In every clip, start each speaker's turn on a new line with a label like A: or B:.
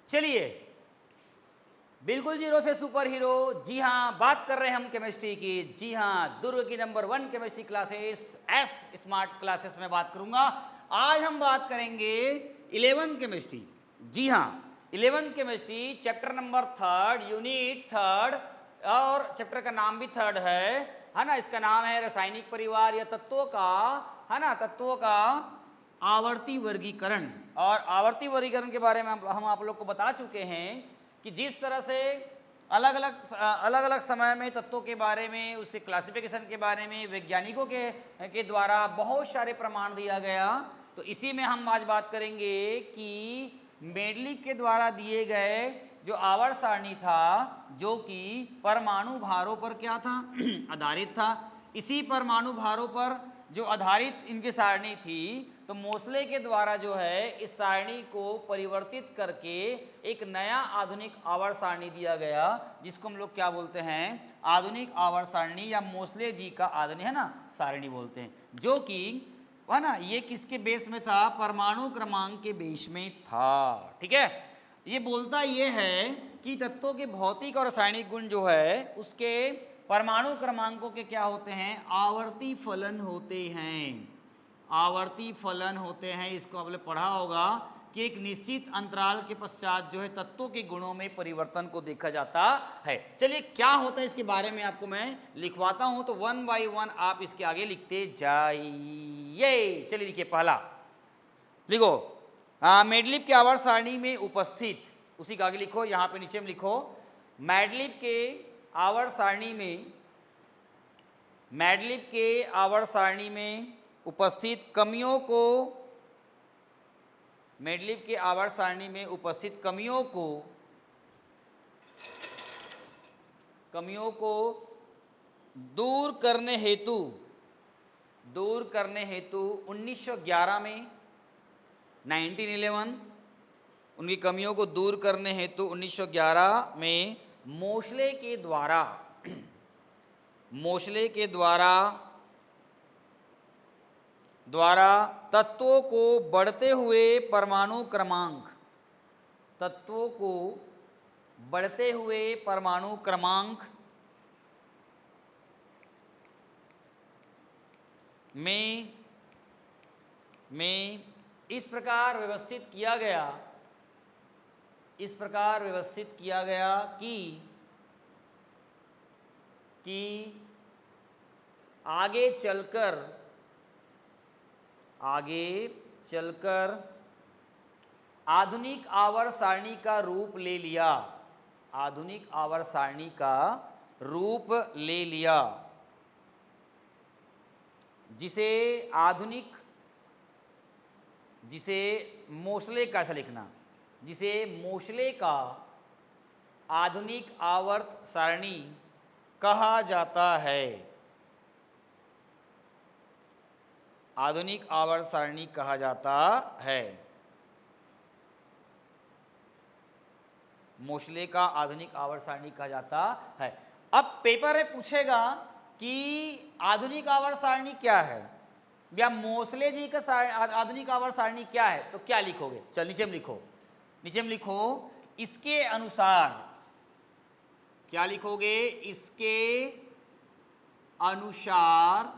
A: चलिए, बिल्कुल जीरो से सुपर हीरो। जी हाँ, बात कर रहे हैं हम केमिस्ट्री की। जी हाँ, दुर्ग की number 1 chemistry classes S smart classes में बात करूंगा। आज हम बात करेंगे 11 केमिस्ट्री। जी हाँ, 11 केमिस्ट्री चैप्टर नंबर 3 यूनिट 3 और चैप्टर का नाम भी 3 है ना। इसका नाम है रासायनिक परिवार या तत्वों का, है ना, तत्वों का आवर्ती वर्गीकरण। और आवर्ती वर्गीकरण के बारे में हम आप लोग को बता चुके हैं कि जिस तरह से अलग अलग समय में तत्वों के बारे में, उसके क्लासिफिकेशन के बारे में वैज्ञानिकों के द्वारा बहुत सारे प्रमाण दिया गया, तो इसी में हम आज बात करेंगे कि मेंडलीव के द्वारा दिए गए जो आवर्त सारणी था, जो कि परमाणु भारों पर क्या था आधारित था। इसी परमाणु भारों पर जो आधारित इनकी सारणी थी, तो मोसले के द्वारा जो है इस सारणी को परिवर्तित करके एक नया आधुनिक आवर्त सारणी दिया गया, जिसको हम लोग क्या बोलते हैं, आधुनिक आवर्त सारणी या मोसले जी का आधुनिक, है ना, सारणी बोलते हैं। जो कि, है ना, ये किसके बेस में था, परमाणु क्रमांक के बेस में था। ठीक है, ये बोलता ये है कि तत्वों के भौतिक और रासायनिक गुण जो है उसके परमाणु क्रमांकों के क्या होते हैं, आवर्ती फलन होते हैं। आवर्ती फलन होते हैं। इसको आपने पढ़ा होगा कि एक निश्चित अंतराल के पश्चात जो है तत्वों के गुणों में परिवर्तन को देखा जाता है। चलिए, क्या होता है इसके बारे में आपको मैं लिखवाता हूं, तो 1 बाय 1 आप इसके आगे लिखते जाइए। चलिए लिखिए, पहला लिखो, मेंडलीव के आवर्त सारणी में उपस्थित, उसी का आगे लिखो, यहाँ पे नीचे में लिखो, मेंडलीव के आवर्त सारणी में, मेंडलीव के आवर्त सारणी में उपस्थित कमियों को, मेंडलीव के आवर्त सारणी में उपस्थित कमियों को दूर करने हेतु 1911 में 1911 उनकी कमियों को दूर करने हेतु 1911 में मोसले के द्वारा तत्वों को बढ़ते हुए परमाणु क्रमांक में इस प्रकार व्यवस्थित किया गया कि आगे चलकर आधुनिक आवर्त सारणी का रूप ले लिया, जिसे मोसले का, ऐसा लिखना, जिसे मोसले का आधुनिक आवर्त सारणी कहा जाता है। आधुनिक आवर्त सारणी कहा जाता है। मोसले का आधुनिक आवर्त सारणी कहा जाता है। अब पेपर में पूछेगा कि आधुनिक आवर्त सारणी क्या है, या मोसले जी का आधुनिक आवर्त सारणी क्या है, तो क्या लिखोगे? चल नीचे में लिखो, इसके अनुसार, क्या लिखोगे? इसके अनुसार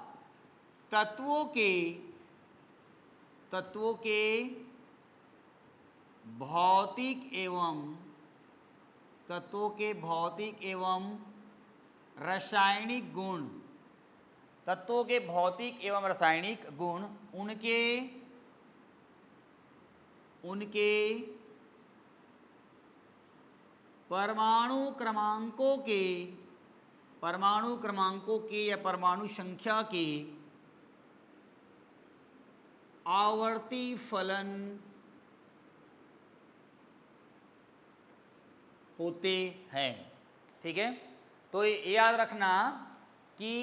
A: तत्वों के भौतिक एवं रासायनिक गुण, उनके परमाणु क्रमांकों के या परमाणु संख्या के आवर्ती फलन होते हैं। ठीक है, तो ये याद रखना कि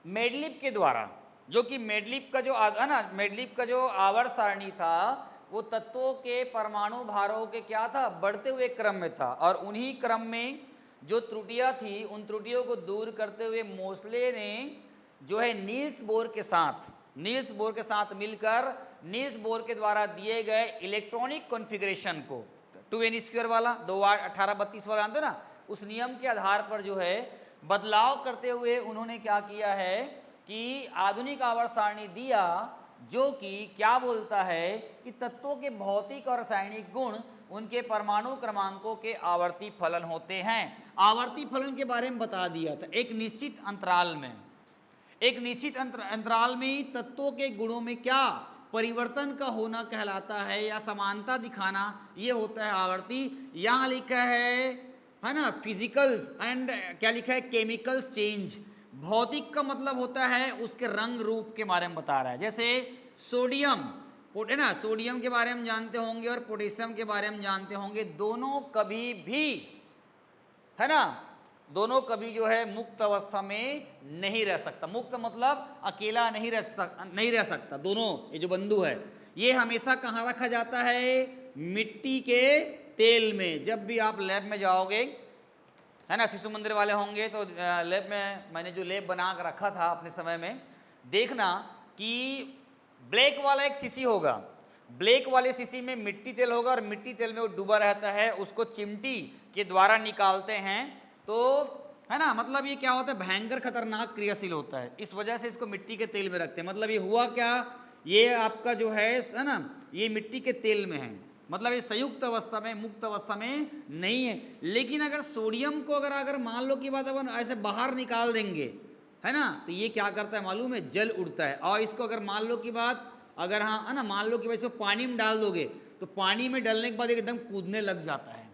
A: मेंडलीव के द्वारा, जो कि मेंडलीव का जो है ना, मेंडलीव का जो आवर्त सारणी था वो तत्वों के परमाणु भारों के क्या था, बढ़ते हुए क्रम में था। और उन्हीं क्रम में जो त्रुटियां थी, उन त्रुटियों को दूर करते हुए मोसले ने जो है नील्स बोर के साथ नील्स बोर के साथ मिलकर नील्स बोर के द्वारा दिए गए इलेक्ट्रॉनिक कॉन्फ़िगरेशन को 2n² वाला 2 8 18 32 वाला जानते हो ना, उस नियम के आधार पर जो है बदलाव करते हुए उन्होंने क्या किया है कि आधुनिक आवर्त सारणी दिया, जो कि क्या बोलता है कि तत्वों के भौतिक और रासायनिक गुण उनके परमाणु क्रमांकों के आवर्ती फलन होते हैं। आवर्ती फलन के बारे में बता दिया था, एक निश्चित अंतराल में, एक निश्चित अंतराल में तत्वों के गुणों में क्या परिवर्तन का होना कहलाता है या समानता दिखाना, ये होता है आवर्ती। यहाँ लिखा है ना, फिजिकल्स एंड क्या लिखा है, केमिकल्स चेंज। भौतिक का मतलब होता है उसके रंग रूप के बारे में बता रहा है। जैसे सोडियम है ना, सोडियम के बारे में जानते होंगे और पोटेशियम के बारे में जानते होंगे, दोनों कभी भी है ना, दोनों कभी जो है मुक्त अवस्था में नहीं रह सकता। मुक्त मतलब अकेला नहीं रह सकता। दोनों ये जो बंधु है ये हमेशा कहाँ रखा जाता है, मिट्टी के तेल में। जब भी आप लैब में जाओगे है ना, शिशु मंदिर वाले होंगे तो लैब में मैंने जो लैब बना कर रखा था अपने समय में, देखना कि ब्लैक वाला एक शीशी होगा, ब्लैक वाले शीशी में मिट्टी तेल होगा और मिट्टी तेल में वो डूबा रहता है, उसको चिमटी के द्वारा निकालते हैं तो है ना, मतलब ये क्या होता है, भयंकर खतरनाक क्रियाशील होता है, इस वजह से इसको मिट्टी के तेल में रखते हैं। मतलब ये हुआ क्या, ये आपका जो है ना, ये मिट्टी के तेल में है, मतलब ये संयुक्त अवस्था में, मुक्त अवस्था में नहीं है। लेकिन अगर सोडियम को अगर मान लो कि बात अपन ऐसे बाहर निकाल देंगे है ना, तो ये क्या करता है मालूम है, जल उड़ता है। और इसको अगर मान लो की बात अगर हाँ है ना, मान लो कि भाई इसको पानी में डाल दोगे तो पानी में डालने के बाद एकदम कूदने लग जाता है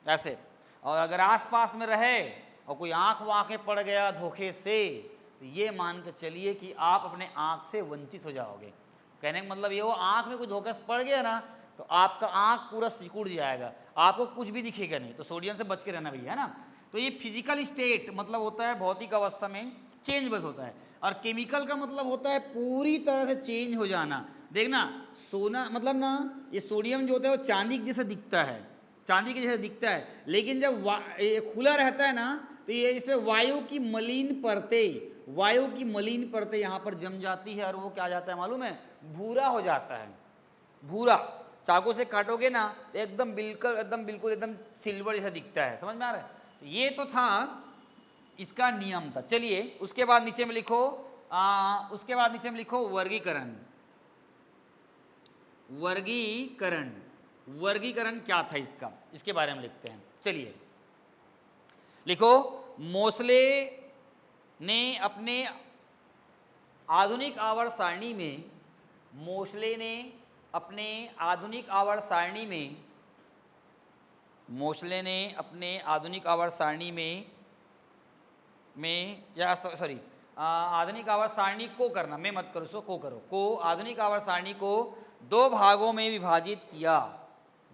A: ऐसे। और अगर आसपास में रहे और कोई आंख वाँखें पड़ गया धोखे से, तो ये मान के चलिए कि आप अपने आँख से वंचित हो जाओगे। कहने का मतलब ये हो, आँख में कोई धोखे से पड़ गया ना तो आपका आँख पूरा सिकुड़ जाएगा, आपको कुछ भी दिखेगा नहीं। तो सोडियम से बच के रहना भैया, है ना। तो ये फिजिकल स्टेट मतलब होता है भौतिक अवस्था में चेंज बस होता है, और केमिकल का मतलब होता है पूरी तरह से चेंज हो जाना। देखना सोना मतलब ना, ये सोडियम जो होता है वो चांदी के जैसा दिखता है, चांदी के जैसा दिखता है, लेकिन जब ये खुला रहता है ना तो ये इसमें वायु की मलिन परतें यहाँ पर जम जाती है और वो क्या जाता है मालूम है, भूरा हो जाता है। भूरा चाकू से काटोगे ना तो एकदम बिल्कुल सिल्वर जैसा दिखता है, समझ में आ रहा है। तो ये तो था इसका नियम था। चलिए उसके बाद नीचे में लिखो वर्गीकरण। वर्गीकरण क्या था इसका, इसके बारे में लिखते हैं। चलिए लिखो, मोसले ने अपने आधुनिक आवर्त सारणी आधुनिक आवर्त सारणी को करना, मैं मत करो सो को करो, आधुनिक आवर्त सारणी को दो भागों में विभाजित किया।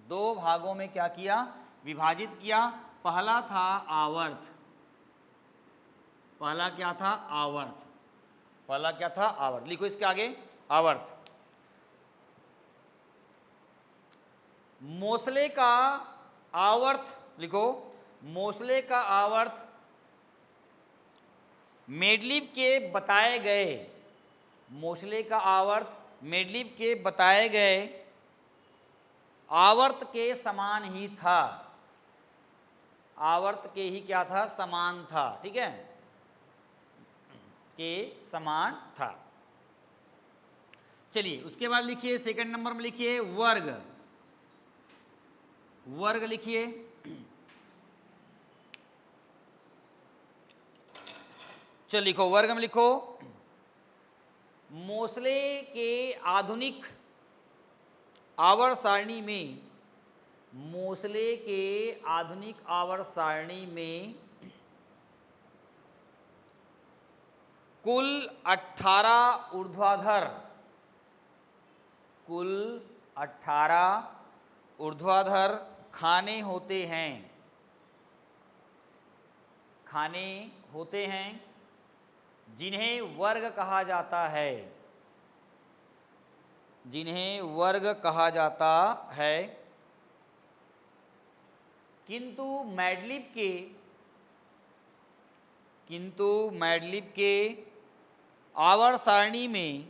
A: दो भागों में क्या किया, विभाजित किया। पहला था आवर्त, पहला क्या था आवर्त। लिखो इसके आगे आवर्त। मोसले का आवर्त लिखो, मोसले का आवर्त मेडलिव के बताए गए, मोसले का आवर्त मेडलिव के बताए गए आवर्त के समान ही था, आवर्त के ही क्या था, समान था, ठीक है, के समान था। चलिए उसके बाद लिखिए सेकंड नंबर में लिखिए वर्ग लिखिए। चल लिखो वर्ग में लिखो, मोसले के आधुनिक आवर्त सारणी में कुल 18 ऊर्ध्वाधर खाने होते हैं जिन्हें वर्ग कहा जाता है, किंतु मैडलिव के आवर्त सारणी में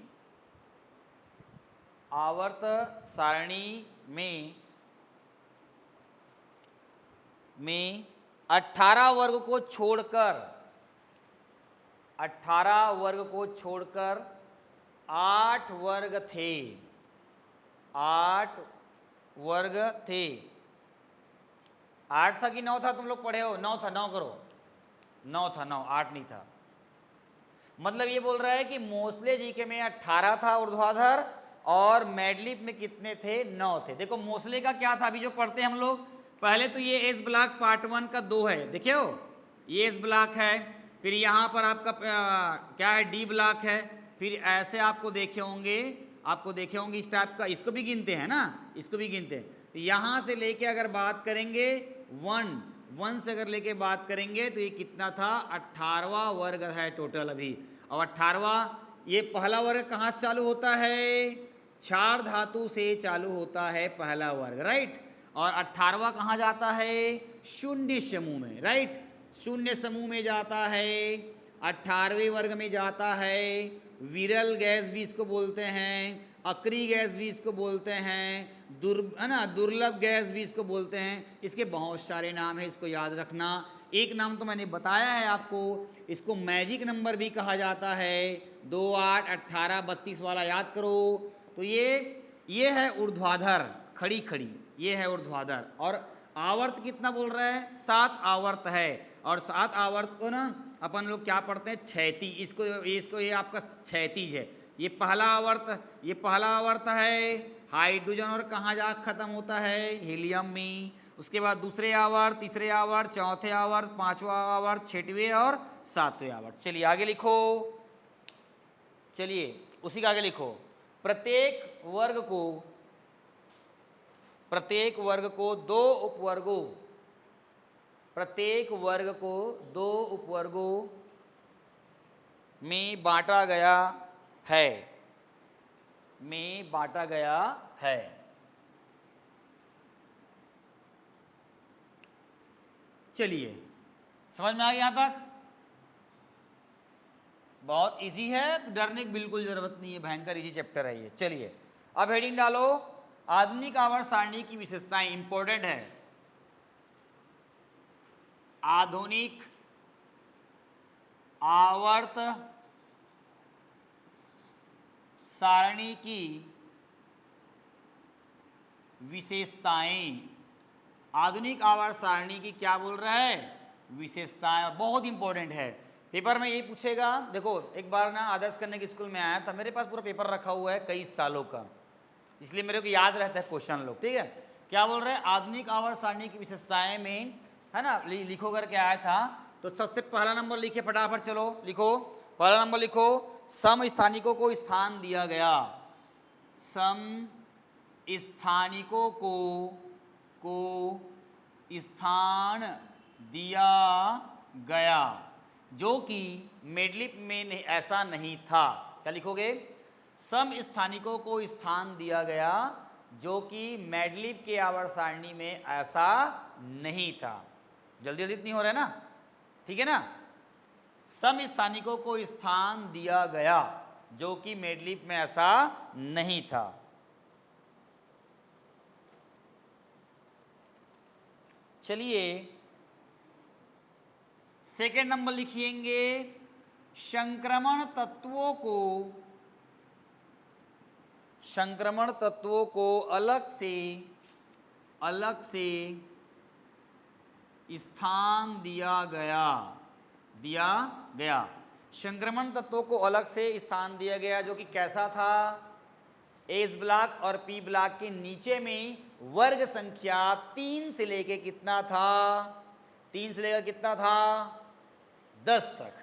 A: आवर्त सारणी में 18 वर्ग को छोड़कर 8 वर्ग थे। 8 वर्ग थे। 8 था कि 9 था? तुम लोग पढ़े हो? 9 था। 9 करो। 9 था। 9, 8 नहीं था। मतलब ये बोल रहा है कि मोस्ले जीके में 18 था ऊर्ध्वाधर और मैडलिप में कितने थे? 9 थे। देखो मोस्ले का क्या था अभी जो पढ़ते हैं हम लोग, पहले तो ये एस ब्लॉक पार्ट 1 का 2 है, देखिए हो, ये एस ब्लॉक है, फिर यहाँ पर आपका क्या है, डी ब्लॉक है, फिर ऐसे आपको देखे होंगे इस टाइप का, इसको भी गिनते हैं ना, इसको भी गिनते हैं। तो यहाँ से लेके अगर बात करेंगे 1 से अगर लेके बात करेंगे तो ये कितना था? 18वां वर्ग है टोटल अभी। और 18वां, ये पहला वर्ग कहाँ से चालू होता है? क्षार धातु से चालू होता है पहला वर्ग, राइट। और 18वां कहाँ जाता है? शून्य समूह में, राइट। शून्य समूह में जाता है, 18वें वर्ग में जाता है। विरल गैस भी इसको बोलते हैं, अक्री गैस भी इसको बोलते हैं, दुर्लभ गैस भी इसको बोलते हैं। इसके बहुत सारे नाम है, इसको याद रखना। एक नाम तो मैंने बताया है आपको, इसको मैजिक नंबर भी कहा जाता है। 2, 8, 18, 32 वाला याद करो। तो ये है ऊर्ध्वाधर, खड़ी खड़ी, ये है ऊर्ध्वाधर। और आवर्त कितना बोल रहा है? 7 आवर्त है। और 7 आवर्त को ना अपन लोग क्या पढ़ते हैं? क्षैतिज। इसको ये आपका क्षैतिज है। ये पहला आवर्त है। हाइड्रोजन और कहाँ जा खत्म होता है? हीलियम में। उसके बाद दूसरे आवर्त, तीसरे आवर्त, चौथे आवर्त, 5वां आवर्त, 6वें और 7वें आवर्त। चलिए आगे लिखो, चलिए उसी का आगे लिखो। प्रत्येक वर्ग को 2 उपवर्गों में बांटा गया है। चलिए समझ में आ गया यहाँ तक? बहुत इजी है, डरने की बिल्कुल जरूरत नहीं है, भयंकर इजी चैप्टर है ये। चलिए अब हेडिंग डालो, आधुनिक आवर्त सारणी की विशेषताएं। इंपॉर्टेंट है। आधुनिक आवर्त सारणी की विशेषताएं। आधुनिक आवर्त सारणी की क्या बोल रहा है? विशेषताएं। बहुत इंपॉर्टेंट है, पेपर में यही पूछेगा। देखो एक बार ना आदर्श करने के स्कूल में आया था, मेरे पास पूरा पेपर रखा हुआ है कई सालों का, इसलिए मेरे को याद रहता है क्वेश्चन लोग, ठीक है। क्या बोल रहे हैं? आधुनिक आवर्त सारणी की विशेषताएं में, है ना, लिखो करके आया था। तो सबसे पहला नंबर लिखे फटाफट, चलो लिखो। पहला नंबर लिखो, समस्थानिकों को स्थान दिया गया। समस्थानिकों को स्थान दिया गया, जो कि मैडलिप में ऐसा नहीं था। क्या लिखोगे? समस्थानिकों को स्थान दिया गया, जो कि मैडलिप के आवर्त सारणी में ऐसा नहीं था। जल्दी जल्दी नहीं हो रहा है ना, ठीक है ना। समस्थानिकों को स्थान दिया गया, जो कि मैडलिप में ऐसा नहीं था। चलिए सेकेंड नंबर लिखिएंगे, संक्रमण तत्वों को अलग से स्थान दिया गया। संक्रमण तत्वों को अलग से स्थान दिया गया, जो कि कैसा था? एस ब्लॉक और पी ब्लॉक के नीचे में वर्ग संख्या 3 से लेके कितना था? 3 से लेकर कितना था? 10 तक।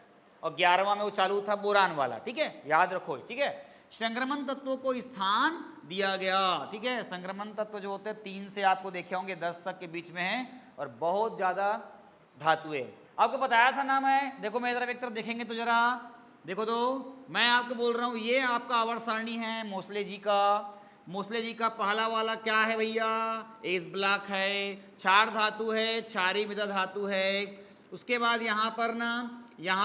A: और 11वां में वो चालू था बोरान वाला, ठीक है, याद रखो, ठीक है। संक्रमण तत्वों को स्थान दिया गया, ठीक है। संक्रमण तत्व जो होते हैं 3 से आपको देखे होंगे 10 तक के बीच में है, और बहुत ज्यादा धातुएं। आपको बताया था ना मैं, देखो मेरी तरफ एक तरफ देखेंगे तो जरा देखो, तो मैं आपको बोल रहा हूँ ये आपका आवर्त सारणी है मोस्ले जी का पहला वाला क्या है भैया? एस ब्लॉक है, क्षार धातु है, क्षारीय मृदा धातु है। उसके बाद यहाँ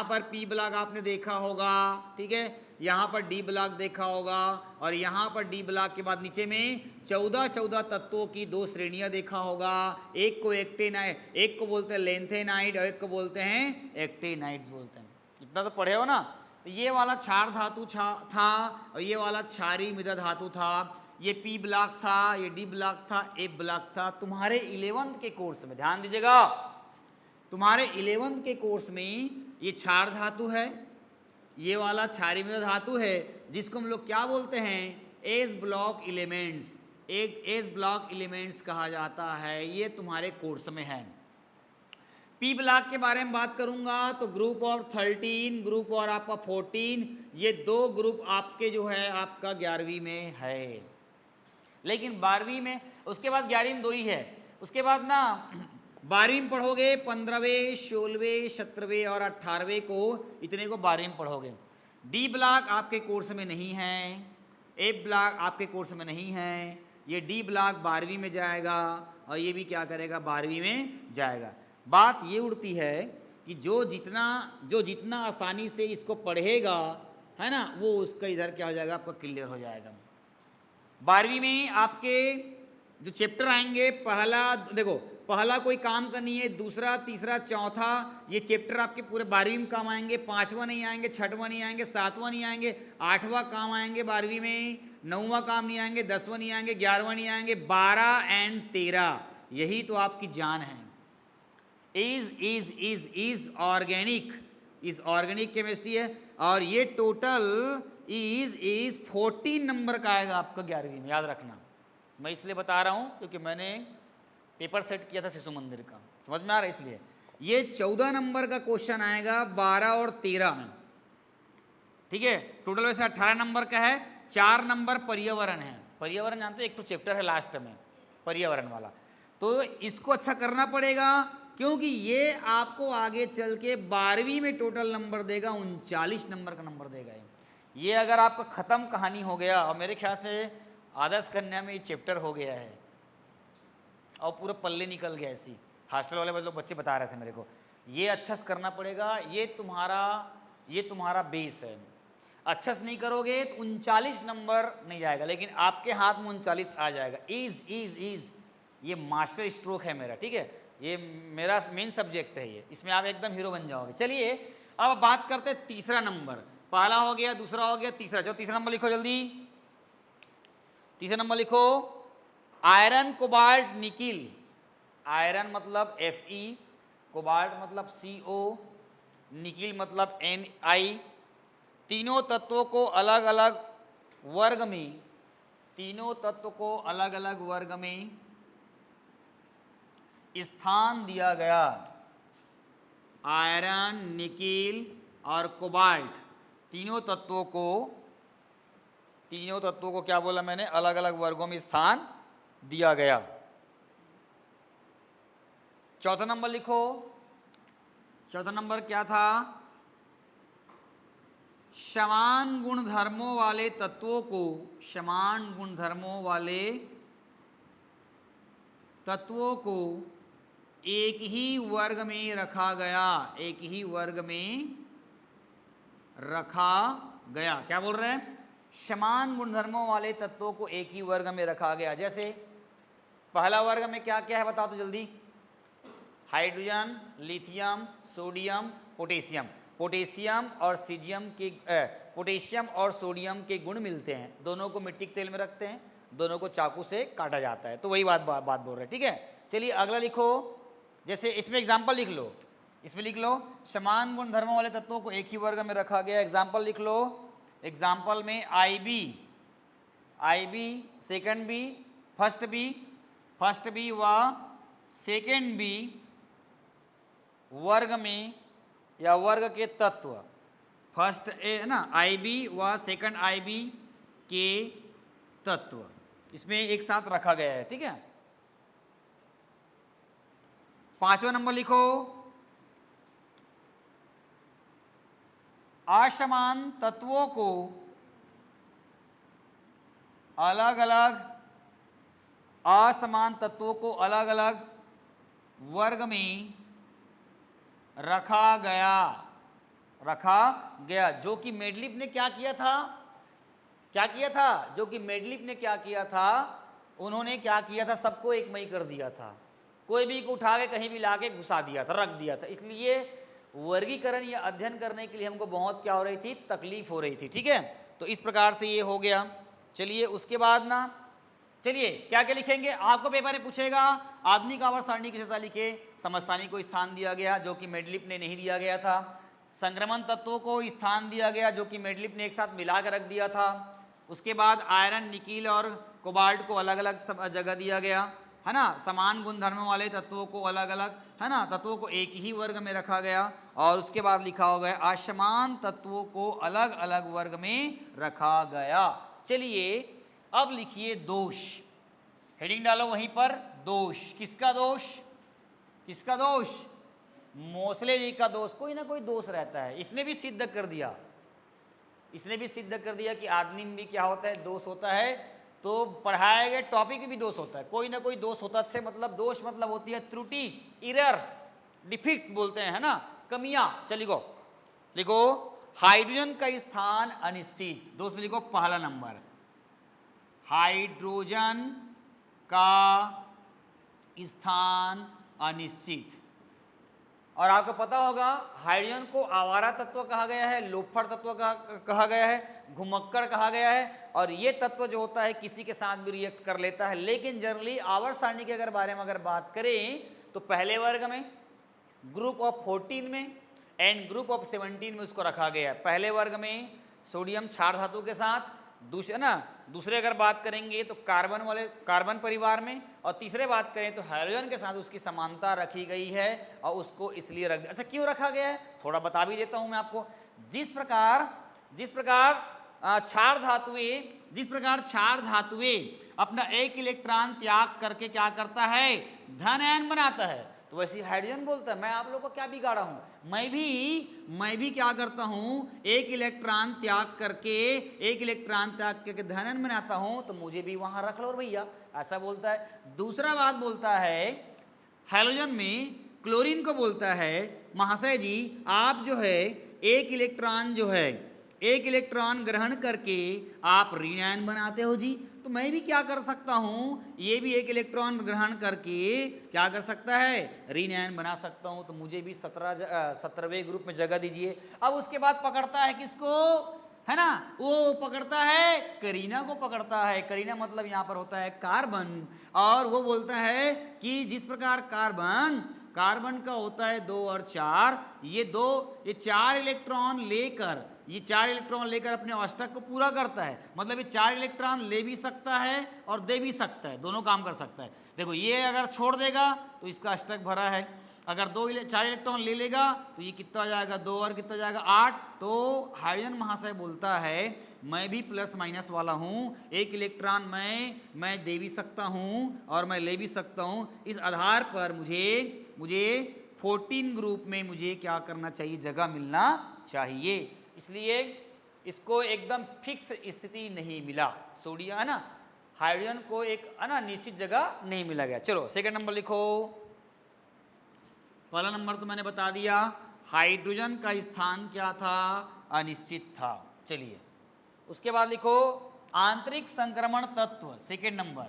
A: पर पी ब्लॉक आपने देखा होगा, ठीक है। यहाँ पर डी ब्लॉक देखा होगा, और यहाँ पर डी ब्लॉक के बाद नीचे में 14 तत्वों की 2 श्रेणियां देखा होगा। एक को एक्टेनाइट, एक को बोलते हैं लेंथेनाइट और एक को बोलते हैं एक्टेनाइट बोलते हैं। इतना तो पढ़े हो ना। तो ये वाला क्षार धातु था और ये वाला क्षारीय मृदा धातु था। ये पी ब्लॉक था, ये डी ब्लॉक था, ए ब्लॉक था। तुम्हारे 11th के कोर्स में ध्यान दीजिएगा, तुम्हारे 11th के कोर्स में ये क्षार धातु है, ये वाला क्षारीय मृदा धातु है, जिसको हम लोग क्या बोलते हैं, एस ब्लॉक एलिमेंट्स। एक एस ब्लॉक एलिमेंट्स कहा जाता है। ये तुम्हारे कोर्स में है। पी ब्लॉक के बारे में बात करूंगा तो ग्रुप और 13, ग्रुप और आपका 14, ये 2 ग्रुप आपके जो है आपका 11वीं में है। लेकिन 12वीं में, उसके बाद 11वीं में 2 ही है। उसके बाद ना 12वीं में पढ़ोगे 15वें, 16वें, 17वें और 18वें को, इतने को 12वीं में पढ़ोगे। डी ब्लॉक आपके कोर्स में नहीं है, ए ब्लॉक आपके कोर्स में नहीं है। ये डी ब्लॉक 12वीं में जाएगा और ये भी क्या करेगा, 12वीं में जाएगा। बात ये उड़ती है कि जो जितना आसानी से इसको पढ़ेगा, है ना, वो उसका इधर क्या हो जाएगा, आपका क्लियर हो जाएगा। 12वीं में आपके जो चैप्टर आएंगे, पहला कोई काम का नहीं है, दूसरा, तीसरा, चौथा, ये चैप्टर आपके पूरे 12वीं में काम आएंगे। 5वां नहीं आएंगे, 6वां नहीं आएंगे, 7वां नहीं आएंगे, 8वां काम आएंगे 12वीं में, 9वां काम नहीं आएंगे, 10वां नहीं आएंगे, 11वां नहीं आएंगे, 12 एंड 13, यही तो आपकी जान है। इज ऑर्गेनिक केमिस्ट्री है, और ये टोटल इज 14 नंबर का आएगा आपका 11वीं में, याद रखना। मैं इसलिए बता रहा हूँ क्योंकि मैंने पेपर सेट किया था शिशु मंदिर का, समझ में आ रहा है, इसलिए ये 14 नंबर का क्वेश्चन आएगा 12 और 13 में, ठीक है। टोटल वैसे 18 नंबर का है। 4 नंबर पर्यावरण है। पर्यावरण जानते हो, एक तो चैप्टर है लास्ट में पर्यावरण वाला, तो इसको अच्छा करना पड़ेगा क्योंकि ये आपको आगे चल के 12वीं में टोटल नंबर देगा, 39 नंबर का नंबर देगा। ये अगर आपका ख़त्म कहानी हो गया, और मेरे ख्याल से आदर्श कन्या में ये चैप्टर हो गया है और पूरा पल्ले निकल गया ऐसी, हॉस्टल वाले लोग बच्चे बता रहे थे मेरे को, ये अच्छा से करना पड़ेगा। ये तुम्हारा बेस है। अच्छा से नहीं करोगे तो 39 नंबर नहीं जाएगा, लेकिन आपके हाथ में 39 आ जाएगा। इज ये मास्टर स्ट्रोक है मेरा, ठीक है, ये मेरा मेन सब्जेक्ट है ये, इसमें आप एकदम हीरो बन जाओगे। चलिए अब बात करते हैं तीसरा नंबर। पहला हो गया, दूसरा हो गया, तीसरा। चलो तीसरा नंबर लिखो जल्दी। तीसरा नंबर लिखो, आयरन, कोबाल्ट, निकिल। आयरन मतलब Fe, कोबाल्ट मतलब CO, निकिल मतलब Ni। तीनों तत्वों को अलग अलग वर्ग में, तीनों तत्व को अलग अलग वर्ग में स्थान दिया गया। आयरन, निकिल और कोबाल्ट, तीनों तत्वों को क्या बोला मैंने, अलग अलग वर्गों में स्थान दिया गया। चौथा नंबर लिखो। चौथा नंबर क्या था, समान गुणधर्मों वाले तत्वों को, समान गुणधर्मों वाले तत्वों को एक ही वर्ग में रखा गया। एक ही वर्ग में रखा गया। क्या बोल रहे हैं, समान गुणधर्मों वाले तत्वों को एक ही वर्ग में रखा गया। जैसे पहला वर्ग में क्या क्या है बताओ तो जल्दी। Hydrogen, lithium, sodium, potassium. Potassium और सोडियम के गुण मिलते हैं, दोनों को मिट्टी के तेल में रखते हैं, दोनों को चाकू से काटा जाता है। तो वही बात बोल रहे हैं, ठीक है। चलिए अगला लिखो। जैसे इसमें एग्जाम्पल लिख लो, इसमें लिख लो समान गुणधर्मों वाले तत्वों को एक ही वर्ग में रखा गया। एग्जाम्पल लिख लो। एग्जाम्पल में IB second B, first B व सेकंड बी वर्ग में, या वर्ग के तत्व, फर्स्ट ए है ना, आईबी व सेकंड आईबी के तत्व इसमें एक साथ रखा गया है, ठीक है। पांचवा नंबर लिखो, असमान तत्वों को अलग अलग वर्ग में रखा रखा गया। जो कि मेंडलीव ने क्या किया था, क्या किया था, जो कि मेंडलीव ने क्या किया था, उन्होंने क्या किया था, सबको एकमई कर दिया था, कोई भी को उठा के कहीं भी लाके घुसा दिया था, रख दिया था। इसलिए वर्गीकरण या अध्ययन करने के लिए हमको बहुत क्या हो रही थी, तकलीफ हो रही थी। ठीक है, तो इस प्रकार से ये हो गया। चलिए उसके बाद ना, चलिए क्या क्या लिखेंगे, आपको पेपर में पूछेगा आधुनिक आवर्त सारणी की विशेषता लिखे। समस्थानिक को स्थान दिया गया जो कि मेंडलीव ने नहीं दिया गया था। संक्रमण तत्वों को स्थान दिया गया जो कि मेंडलीव ने एक साथ मिला कर रख दिया था। उसके बाद आयरन, निकील और कोबाल्ट को अलग अलग जगह दिया गया, है ना। समान गुणधर्मों वाले तत्वों को अलग अलग, है ना, तत्वों को एक ही वर्ग में रखा गया। और उसके बाद लिखा हो गया असमान तत्वों को अलग अलग वर्ग में रखा गया। चलिए अब लिखिए दोष, हेडिंग डालो वहीं पर, दोष। किसका दोष, किसका दोष, मोसले जी का दोष। कोई ना कोई दोष रहता है, इसने भी सिद्ध कर दिया, इसने भी सिद्ध कर दिया कि आदमी में भी क्या होता है, दोष होता है। तो पढ़ाए गए टॉपिक में भी दोष होता है, कोई ना कोई दोष होता है। मतलब दोष मतलब होती है त्रुटि, इरर, डिफिक्ट बोलते हैं, है ना, कमियां। चल लिखो, लिखो हाइड्रोजन का स्थान अनिश्चित। दोष में लिखो पहला नंबर, हाइड्रोजन का स्थान अनिश्चित। और आपको पता होगा हाइड्रोजन को आवारा तत्व कहा गया है, लोफर तत्व कहा गया है, घुमक्कड़ कहा गया है। और ये तत्व जो होता है किसी के साथ भी रिएक्ट कर लेता है। लेकिन जनरली आवर्त सारणी के अगर बारे में अगर बात करें तो पहले वर्ग में, ग्रुप ऑफ 14 में एंड ग्रुप ऑफ 17 में उसको रखा गया है। पहले वर्ग में सोडियम क्षार धातु के साथ, दूसरे अगर बात करेंगे तो कार्बन वाले, कार्बन परिवार में, और तीसरे बात करें तो हाइड्रोजन के साथ उसकी समानता रखी गई है और उसको इसलिए रख दिया। अच्छा क्यों रखा गया है, थोड़ा बता भी देता हूं मैं आपको। जिस प्रकार क्षार धातुएं अपना एक इलेक्ट्रॉन त्याग करके क्या करता है, धन आयन बनाता है, तो वैसे हाइड्रोजन बोलता है मैं आप लोगों को क्या बिगाड़ा हूं, मैं भी क्या करता हूं, एक इलेक्ट्रॉन त्याग करके धन आयन बनाता हूं, तो मुझे भी वहां रख लो भैया, ऐसा बोलता है। दूसरा बात बोलता है हाइड्रोजन में क्लोरीन को बोलता है महाशय जी आप जो है एक इलेक्ट्रॉन ग्रहण करके आप ऋण आयन बनाते हो जी, तो मैं भी क्या कर सकता हूं, ये भी एक इलेक्ट्रॉन ग्रहण करके क्या कर सकता है, ऋण आयन बना सकता हूं, तो मुझे भी 17वें ग्रुप में जगह दीजिए। अब उसके बाद पकड़ता है किसको, है ना, वो पकड़ता है करीना को पकड़ता है। करीना मतलब यहां पर होता है कार्बन, और वो बोलता है कि जिस प्रकार कार्बन का होता है 2 और 4, ये 4 इलेक्ट्रॉन लेकर अपने अष्टक को पूरा करता है। मतलब ये 4 इलेक्ट्रॉन ले भी सकता है और दे भी सकता है, दोनों काम कर सकता है। देखो ये अगर छोड़ देगा तो इसका अष्टक भरा है, अगर 4 इलेक्ट्रॉन ले लेगा तो ये कितना आ जाएगा, 2 और कितना जाएगा 8। तो हाइड्रोजन महाशय बोलता है मैं भी प्लस माइनस वाला हूँ, एक इलेक्ट्रॉन मैं दे भी सकता हूँ और मैं ले भी सकता हूँ। इस आधार पर मुझे 14 ग्रुप में मुझे क्या करना चाहिए, जगह मिलना चाहिए। इसलिए इसको एकदम फिक्स स्थिति नहीं मिला, सोडियम है ना, हाइड्रोजन को एक है ना निश्चित जगह नहीं मिला गया। चलो सेकंड नंबर लिखो। पहला नंबर तो मैंने बता दिया, हाइड्रोजन का स्थान क्या था, अनिश्चित था। चलिए उसके बाद लिखो आंतरिक संक्रमण तत्व, सेकंड नंबर,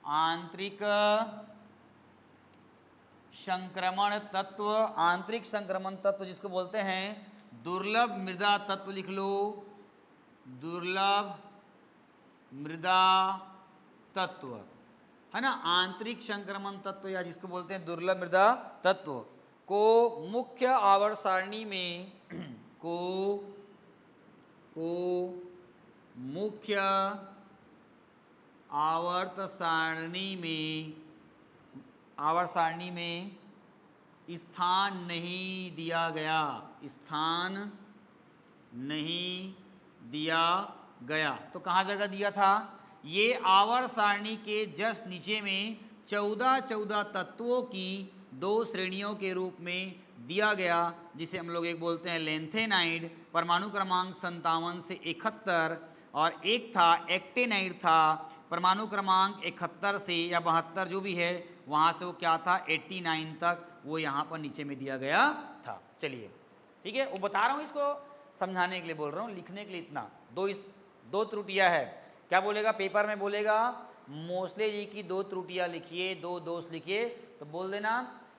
A: आंतरिक संक्रमण तत्व। आंतरिक संक्रमण तत्व जिसको बोलते हैं दुर्लभ मृदा तत्व, लिख लो दुर्लभ मृदा तत्व, है ना। आंतरिक संक्रमण तत्व या जिसको बोलते हैं दुर्लभ मृदा तत्व को मुख्य आवर्त सारणी में मुख्य आवर्त सारणी में स्थान नहीं दिया गया। तो कहाँ जगह दिया था, ये आवर्त सारणी के जस्ट नीचे में 14 तत्वों की 2 श्रेणियों के रूप में दिया गया, जिसे हम लोग एक बोलते हैं लेंथेनाइड, परमाणु क्रमांक 57 से 71, और एक था एक्टेनाइड था, परमाणु क्रमांक 71 से या 72 जो भी है वहाँ से वो क्या था 89 तक, वो यहाँ पर नीचे में दिया गया था। चलिए ठीक है, वो बता रहा हूँ, इसको समझाने के लिए बोल रहा हूँ, लिखने के लिए इतना दो त्रुटियां है। क्या बोलेगा पेपर में, बोलेगा मोस्ले जी की 2 त्रुटियां लिखिए, 2 दोष लिखिए, तो बोल देना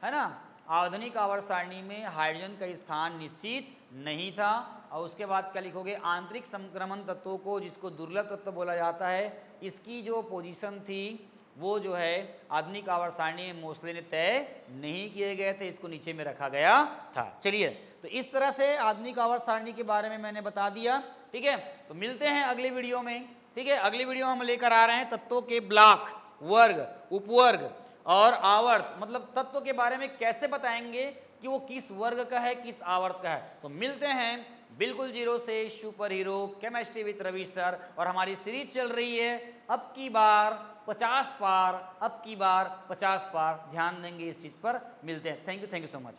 A: है ना, आधुनिक आवर्त सारणी में हाइड्रोजन का स्थान निश्चित नहीं था। और उसके बाद क्या लिखोगे, आंतरिक संक्रमण तत्वों को, जिसको दुर्लभ तत्व बोला जाता है, इसकी जो पोजीशन थी वो जो है आधुनिक आवर्त सारणी में मोस्ले ने तय नहीं किए गए थे, इसको नीचे में रखा गया था। चलिए, तो इस तरह से आधुनिक आवर्त सारणी के बारे में मैंने बता दिया। ठीक है, तो मिलते हैं अगले वीडियो में। ठीक है, अगली वीडियो हम लेकर आ रहे हैं तत्वों के ब्लॉक, वर्ग, उपवर्ग और आवर्त, मतलब तत्व के बारे में कैसे बताएंगे कि वो किस वर्ग का है, किस आवर्त का है। तो मिलते हैं बिल्कुल जीरो से super hero chemistry with Ravi sir, और हमारी सीरीज चल रही है अब की बार 50 पार, अब की बार 50 पार। ध्यान देंगे इस चीज पर। मिलते हैं, थैंक यू सो मच।